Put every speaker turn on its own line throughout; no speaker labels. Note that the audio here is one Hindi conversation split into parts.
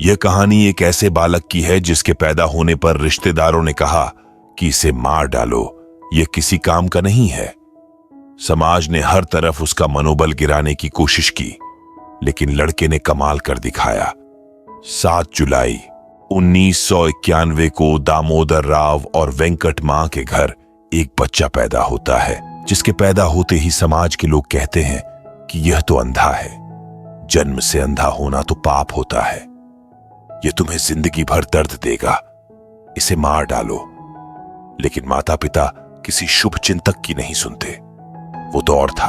यह कहानी एक ऐसे बालक की है जिसके पैदा होने पर रिश्तेदारों ने कहा कि इसे मार डालो, यह किसी काम का नहीं है। समाज ने हर तरफ उसका मनोबल गिराने की कोशिश की, लेकिन लड़के ने कमाल कर दिखाया। 7 जुलाई 1991 को दामोदर राव और वेंकट मां के घर एक बच्चा पैदा होता है, जिसके पैदा होते ही समाज के लोग कहते हैं कि यह तो अंधा है। जन्म से अंधा होना तो पाप होता है, यह तुम्हें जिंदगी भर दर्द देगा, इसे मार डालो। लेकिन माता पिता किसी शुभ चिंतक की नहीं सुनते। वो दौर था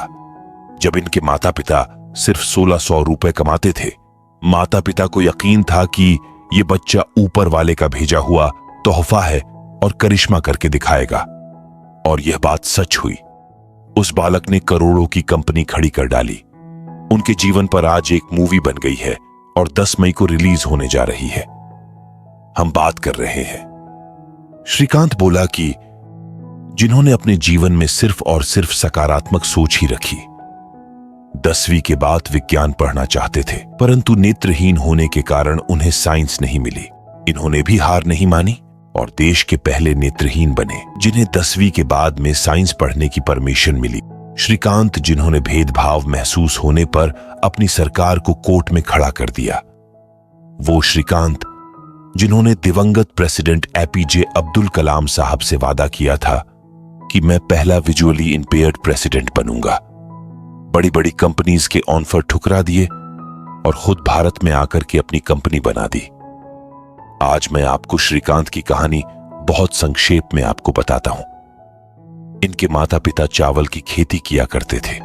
जब इनके माता पिता सिर्फ 1600 रुपए कमाते थे। माता पिता को यकीन था कि यह बच्चा ऊपर वाले का भेजा हुआ तोहफा है और करिश्मा करके दिखाएगा। और यह बात सच हुई। उस बालक ने करोड़ों की कंपनी खड़ी कर डाली। उनके जीवन पर आज एक मूवी बन गई है और 10 मई को रिलीज होने जा रही है। हम बात कर रहे हैं। श्रीकांत बोला कि जिन्होंने अपने जीवन में सिर्फ और सिर्फ सकारात्मक सोच ही रखी। 10वीं के बाद विज्ञान पढ़ना चाहते थे, परंतु नेत्रहीन होने के कारण उन्हें साइंस नहीं मिली। इन्होंने भी हार नहीं मानी और देश के पहले नेत्रहीन बने जिन्हें 10वीं के बाद में साइंस पढ़ने की परमिशन मिली। श्रीकांत, जिन्होंने भेदभाव महसूस होने पर अपनी सरकार को कोर्ट में खड़ा कर दिया। वो श्रीकांत, जिन्होंने दिवंगत प्रेसिडेंट एपीजे अब्दुल कलाम साहब से वादा किया था कि मैं पहला विजुअली इंपेयर्ड प्रेसिडेंट बनूंगा। बड़ी बड़ी कंपनीज के ऑफर ठुकरा दिए और खुद भारत में आकर के अपनी कंपनी बना दी। आज मैं आपको श्रीकांत की कहानी बहुत संक्षेप में आपको बताता हूं। इनके माता पिता चावल की खेती किया करते थे।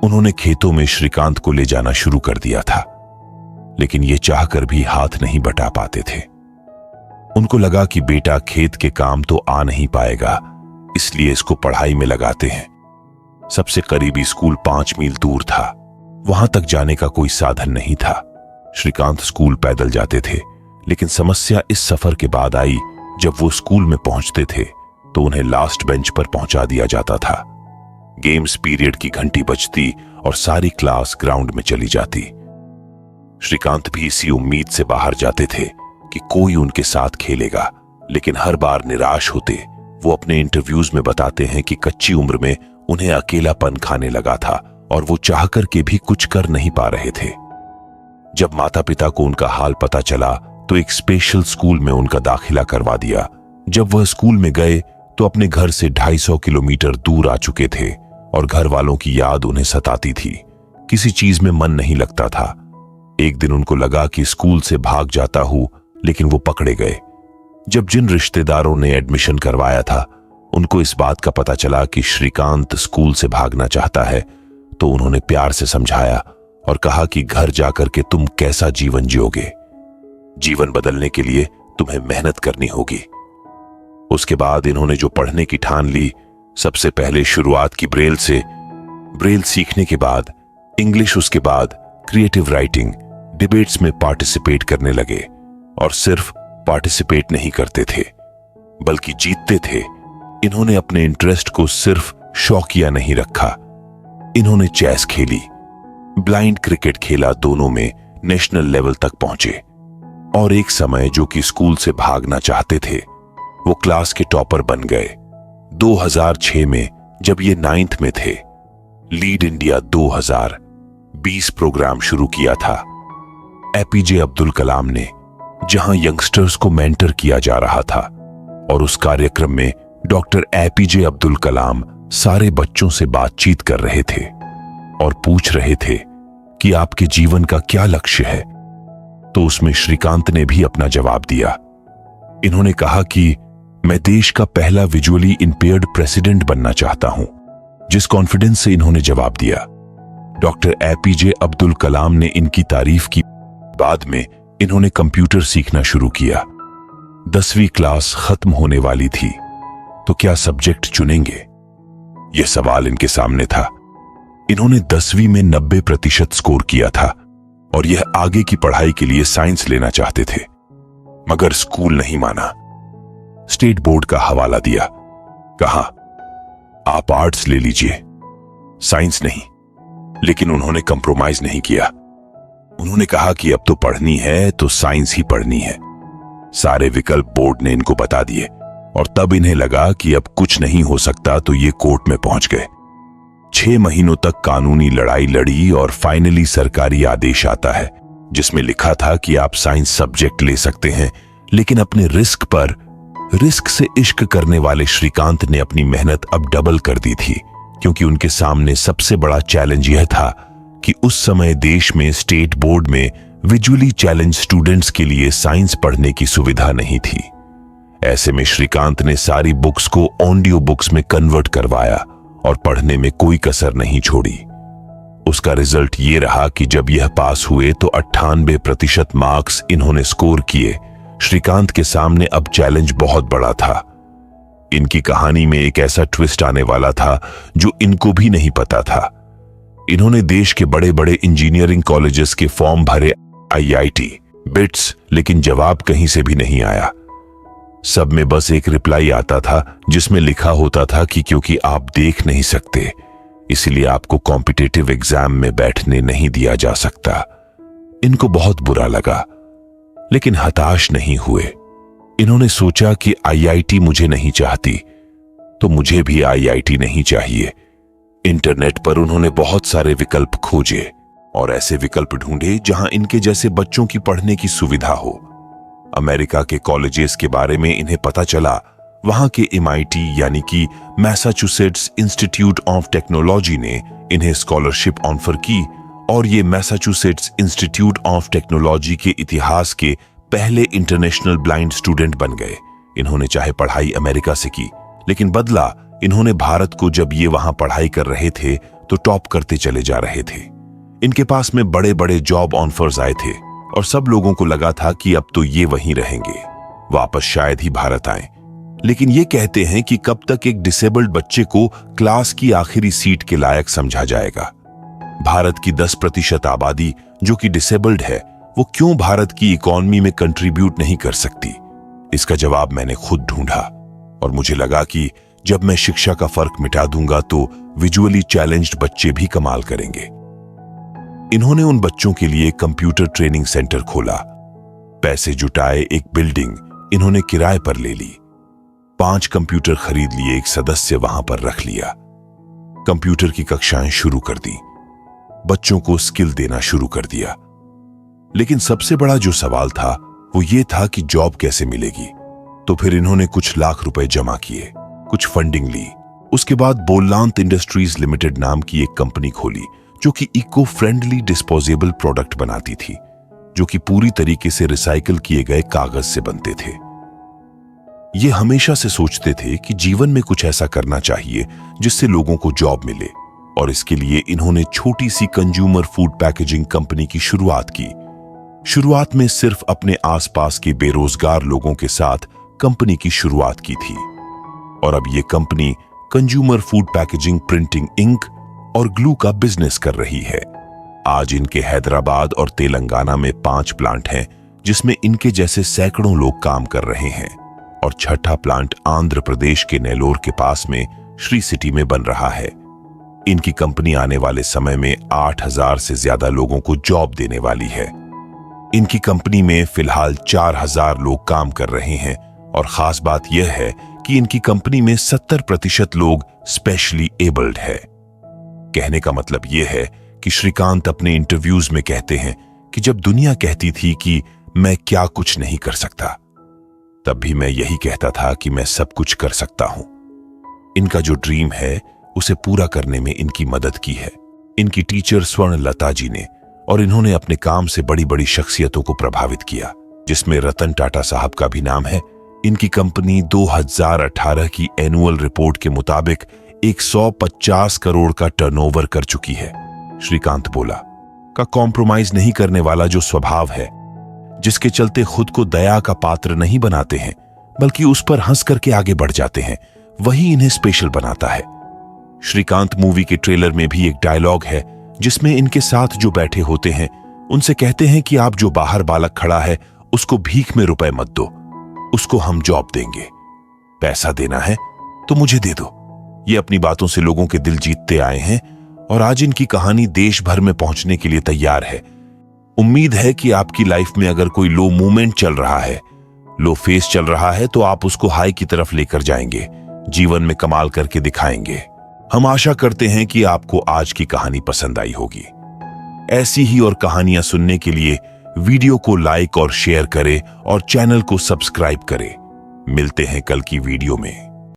उन्होंने खेतों में श्रीकांत को ले जाना शुरू कर दिया था, लेकिन ये चाहकर भी हाथ नहीं बटा पाते थे। उनको लगा कि बेटा खेत के काम तो आ नहीं पाएगा, इसलिए इसको पढ़ाई में लगाते हैं। सबसे करीबी स्कूल 5 मील दूर था। वहां तक जाने का कोई साधन नहीं था। श्रीकांत स्कूल पैदल जाते थे, लेकिन समस्या इस सफर के बाद आई जब वो स्कूल में पहुंचते थे तो उन्हें लास्ट बेंच पर पहुंचा दिया जाता था। गेम्स पीरियड की घंटी बजती और सारी क्लास ग्राउंड में चली जाती। श्रीकांत भी इसी उम्मीद से बाहर जाते थे कि कोई उनके साथ खेलेगा, लेकिन हर बार निराश होते। वो अपने इंटरव्यूज में बताते हैं कि कच्ची उम्र में उन्हें अकेलापन खाने लगा था और वो चाहकर के भी कुछ कर नहीं पा रहे थे। जब माता पिता को उनका हाल पता चला तो एक स्पेशल स्कूल में उनका दाखिला करवा दिया। जब वह स्कूल में गए तो अपने घर से 250 किलोमीटर दूर आ चुके थे और घर वालों की याद उन्हें सताती थी। किसी चीज में मन नहीं लगता था। एक दिन उनको लगा कि स्कूल से भाग जाता हूं, लेकिन वो पकड़े गए। जब जिन रिश्तेदारों ने एडमिशन करवाया था उनको इस बात का पता चला कि श्रीकांत स्कूल से भागना चाहता है, तो उन्होंने प्यार से समझाया और कहा कि घर जाकर के तुम कैसा जीवन जियोगे। जीवन बदलने के लिए तुम्हें मेहनत करनी होगी। उसके बाद इन्होंने जो पढ़ने की ठान ली, सबसे पहले शुरुआत की ब्रेल से। ब्रेल सीखने के बाद इंग्लिश, उसके बाद क्रिएटिव राइटिंग, डिबेट्स में पार्टिसिपेट करने लगे। और सिर्फ पार्टिसिपेट नहीं करते थे बल्कि जीतते थे। इन्होंने अपने इंटरेस्ट को सिर्फ शौकिया नहीं रखा। इन्होंने चेस खेली, ब्लाइंड क्रिकेट खेला, दोनों में नेशनल लेवल तक पहुंचे। और एक समय जो कि स्कूल से भागना चाहते थे, वो क्लास के टॉपर बन गए। 2006 में जब ये 9th में थे, लीड इंडिया 2020 प्रोग्राम शुरू किया था एपीजे अब्दुल कलाम ने, जहां यंगस्टर्स को मेंटर किया जा रहा था। और उस कार्यक्रम में डॉक्टर एपीजे अब्दुल कलाम सारे बच्चों से बातचीत कर रहे थे और पूछ रहे थे कि आपके जीवन का क्या लक्ष्य है। तो उसमें श्रीकांत ने भी अपना जवाब दिया। इन्होंने कहा कि मैं देश का पहला विजुअली इंपेयर्ड प्रेसिडेंट बनना चाहता हूं। जिस कॉन्फिडेंस से इन्होंने जवाब दिया, डॉक्टर एपीजे अब्दुल कलाम ने इनकी तारीफ की। बाद में इन्होंने कंप्यूटर सीखना शुरू किया। 10वीं क्लास खत्म होने वाली थी, तो क्या सब्जेक्ट चुनेंगे, यह सवाल इनके सामने था। इन्होंने 10वीं में 90% स्कोर किया था और यह आगे की पढ़ाई के लिए साइंस लेना चाहते थे, मगर स्कूल नहीं माना। स्टेट बोर्ड का हवाला दिया। कहा आप आर्ट्स ले लीजिए, साइंस नहीं। लेकिन उन्होंने कंप्रोमाइज नहीं किया। उन्होंने कहा कि अब तो पढ़नी है तो साइंस ही पढ़नी है। सारे विकल्प बोर्ड ने इनको बता दिए और तब इन्हें लगा कि अब कुछ नहीं हो सकता, तो ये कोर्ट में पहुंच गए। 6 महीनों तक कानूनी लड़ाई लड़ी और फाइनली सरकारी आदेश आता है जिसमें लिखा था कि आप साइंस सब्जेक्ट ले सकते हैं, लेकिन अपने रिस्क पर। रिस्क से इश्क करने वाले श्रीकांत ने अपनी मेहनत अब डबल कर दी थी, क्योंकि उनके सामने सबसे बड़ा चैलेंज यह था कि उस समय देश में स्टेट बोर्ड में विजुअली चैलेंज स्टूडेंट्स के लिए साइंस पढ़ने की सुविधा नहीं थी। ऐसे में श्रीकांत ने सारी बुक्स को ऑडियो बुक्स में कन्वर्ट करवाया और पढ़ने में कोई कसर नहीं छोड़ी। उसका रिजल्ट ये रहा कि जब यह पास हुए तो 98% मार्क्स इन्होंने स्कोर किए। श्रीकांत के सामने अब चैलेंज बहुत बड़ा था। इनकी कहानी में एक ऐसा ट्विस्ट आने वाला था जो इनको भी नहीं पता था। इन्होंने देश के बड़े बड़े इंजीनियरिंग कॉलेजेस के फॉर्म भरे, IIT, बिट्स, लेकिन जवाब कहीं से भी नहीं आया। सब में बस एक रिप्लाई आता था जिसमें लिखा होता था कि क्योंकि आप देख नहीं सकते इसलिए आपको कॉम्पिटिटिव एग्जाम में बैठने नहीं दिया जा सकता। इनको बहुत बुरा लगा, लेकिन हताश नहीं हुए। इन्होंने सोचा कि IIT मुझे नहीं चाहती तो मुझे भी IIT नहीं चाहिए। इंटरनेट पर उन्होंने बहुत सारे विकल्प खोजे और ऐसे विकल्प ढूंढे जहां इनके जैसे बच्चों की पढ़ने की सुविधा हो। अमेरिका के कॉलेजेस के बारे में इन्हें पता चला। वहां के MIT यानी कि मैसाचुसेट्स इंस्टीट्यूट ऑफ टेक्नोलॉजी ने इन्हें स्कॉलरशिप ऑफर की और ये मैसाचुसेट्स इंस्टीट्यूट ऑफ टेक्नोलॉजी के इतिहास के पहले इंटरनेशनल ब्लाइंड स्टूडेंट बन गए। इन्होंने चाहे पढ़ाई अमेरिका से की, लेकिन बदला इन्होंने भारत को। जब ये वहां पढ़ाई कर रहे थे तो टॉप करते चले जा रहे थे। इनके पास में बड़े बड़े जॉब ऑफर्स आए थे और सब लोगों को लगा था कि अब तो ये वहीं रहेंगे, वापस शायद ही भारत आए। लेकिन ये कहते हैं कि कब तक एक डिसेबल्ड बच्चे को क्लास की आखिरी सीट के लायक समझा जाएगा। भारत की 10% आबादी जो कि डिसेबल्ड है, वो क्यों भारत की इकोनॉमी में कंट्रीब्यूट नहीं कर सकती? इसका जवाब मैंने खुद ढूंढा और मुझे लगा कि जब मैं शिक्षा का फर्क मिटा दूंगा तो विजुअली चैलेंज्ड बच्चे भी कमाल करेंगे। इन्होंने उन बच्चों के लिए कंप्यूटर ट्रेनिंग सेंटर खोला। पैसे जुटाए, एक बिल्डिंग इन्होंने किराए पर ले ली। 5 कंप्यूटर खरीद लिए, एक सदस्य वहां पर रख लिया। कंप्यूटर की कक्षाएं शुरू कर दी, बच्चों को स्किल देना शुरू कर दिया। लेकिन सबसे बड़ा जो सवाल था वो ये था कि जॉब कैसे मिलेगी। तो फिर इन्होंने कुछ लाख रुपए जमा किए, कुछ फंडिंग ली। उसके बाद बोलांत इंडस्ट्रीज लिमिटेड नाम की एक कंपनी खोली जो कि इको फ्रेंडली डिस्पोजेबल प्रोडक्ट बनाती थी, जो कि पूरी तरीके से रिसाइकल किए गए कागज से बनते थे। ये हमेशा से सोचते थे कि जीवन में कुछ ऐसा करना चाहिए जिससे लोगों को जॉब मिले, और इसके लिए इन्होंने छोटी सी कंज्यूमर फूड पैकेजिंग कंपनी की शुरुआत की। शुरुआत में सिर्फ अपने आसपास के बेरोजगार लोगों के साथ कंपनी की शुरुआत की थी, और अब ये company consumer food packaging, printing ink और ग्लू का बिजनेस कर रही है। आज इनके हैदराबाद और तेलंगाना में 5 प्लांट हैं जिसमें इनके जैसे सैकड़ों लोग काम कर रहे हैं, और 6ठा प्लांट आंध्र प्रदेश के नेलोर के पास में श्री सिटी में बन रहा है। इनकी कंपनी आने वाले समय में 8000 से ज्यादा लोगों को जॉब देने वाली है। इनकी कंपनी में फिलहाल 4000 लोग काम कर रहे हैं, और खास बात यह है कि इनकी कंपनी में 70% लोग स्पेशली एबल्ड है। कहने का मतलब यह है कि श्रीकांत अपने इंटरव्यूज में कहते हैं कि जब दुनिया कहती थी कि मैं क्या कुछ नहीं कर सकता, तब भी मैं यही कहता था कि मैं सब कुछ कर सकता हूं। इनका जो ड्रीम है उसे पूरा करने में इनकी मदद की है इनकी टीचर स्वर्ण लता जी ने, और इन्होंने अपने काम से बड़ी बड़ी शख्सियतों को प्रभावित किया, जिसमें रतन टाटा साहब का भी नाम है। इनकी कंपनी 2018 की एनुअल रिपोर्ट के मुताबिक 150 करोड़ का टर्नओवर कर चुकी है। श्रीकांत बोला का कॉम्प्रोमाइज नहीं करने वाला जो स्वभाव है, जिसके चलते खुद को दया का पात्र नहीं बनाते हैं बल्कि उस पर हंस करके आगे बढ़ जाते हैं, वही इन्हें स्पेशल बनाता है। श्रीकांत मूवी के ट्रेलर में भी एक डायलॉग है जिसमें इनके साथ जो बैठे होते हैं उनसे कहते हैं कि आप जो बाहर बालक खड़ा है उसको भीख में रुपए मत दो, उसको हम जॉब देंगे। पैसा देना है तो मुझे दे दो। ये अपनी बातों से लोगों के दिल जीतते आए हैं और आज इनकी कहानी देश भर में पहुंचने के लिए तैयार है। उम्मीद है कि आपकी लाइफ में अगर कोई लो मूवमेंट चल रहा है, लो फेस चल रहा है, तो आप उसको हाई की तरफ लेकर जाएंगे, जीवन में कमाल करके दिखाएंगे। हम आशा करते हैं कि आपको आज की कहानी पसंद आई होगी। ऐसी ही और कहानियां सुनने के लिए वीडियो को लाइक और शेयर करें और चैनल को सब्सक्राइब करें। मिलते हैं कल की वीडियो में।